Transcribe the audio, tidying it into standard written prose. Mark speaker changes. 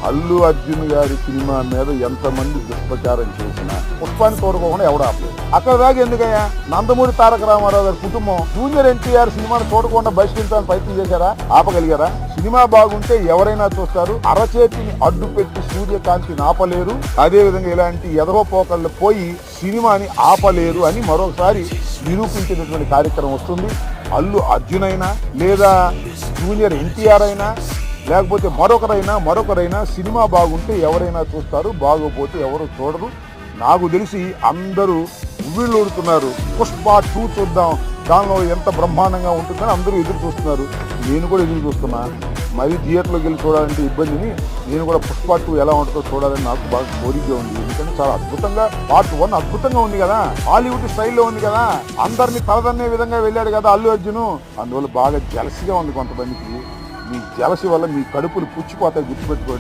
Speaker 1: అల్లు అర్జున్ గారి సినిమా మీద ఎంతమంది దుష్ప్రచారం చేసినా పుష్పాన్ని తోడుకోకుండా ఎవడు ఆపలేదు. అక్కడ దాకా ఎందుకయ్యా? నందమూరి తారక రామారావు గారి కుటుంబం జూనియర్ ఎన్టీఆర్ సినిమాను చూడకుండా బహిష్కరించాలని ప్రయత్నం చేశారా? ఆపగలిగారా? సినిమా బాగుంటే ఎవరైనా చూస్తారు. అరచేతిని అడ్డు పెట్టి సూర్యకాంతిని ఆపలేరు. అదే విధంగా ఇలాంటి ఎదవపోకళ్ళు పోయి సినిమాని ఆపలేరు అని మరొకసారి నిరూపించినటువంటి కార్యక్రమం వస్తుంది. అల్లు అర్జున్ అయినా లేదా జూనియర్ ఎన్టీఆర్ అయినా లేకపోతే మరొకరైనా సినిమా బాగుంటే ఎవరైనా చూస్తారు, బాగోపోతే ఎవరు చూడరు. నాకు తెలిసి అందరూ ఉవ్విళ్ళూరుతున్నారు. పుష్ప 2 చూద్దాం, దానిలో ఎంత బ్రహ్మాండంగా ఉంటుందని అందరూ ఎదురు చూస్తున్నారు. నేను కూడా ఎదురు చూస్తున్నా. మరి థియేటర్లోకి వెళ్ళి చూడాలంటే ఇబ్బందిని నేను కూడా పుష్ప 2 ఎలా ఉంటుందో చూడాలని నాకు బాగా కోరిక ఉంది. ఎందుకంటే చాలా అద్భుతంగా పార్ట్ 1 అద్భుతంగా ఉంది కదా, హాలీవుడ్ స్టైల్లో ఉంది కదా, అందరినీ తలదన్నే విధంగా వెళ్ళాడు కదా అల్లు అర్జున్. అందువల్ల బాగా జలసిగా ఉంది కొంతమందికి. మీ జలసి వల్ల మీ కడుపులు పుచ్చిపోతాయి, గుర్తుపెట్టుకోండి.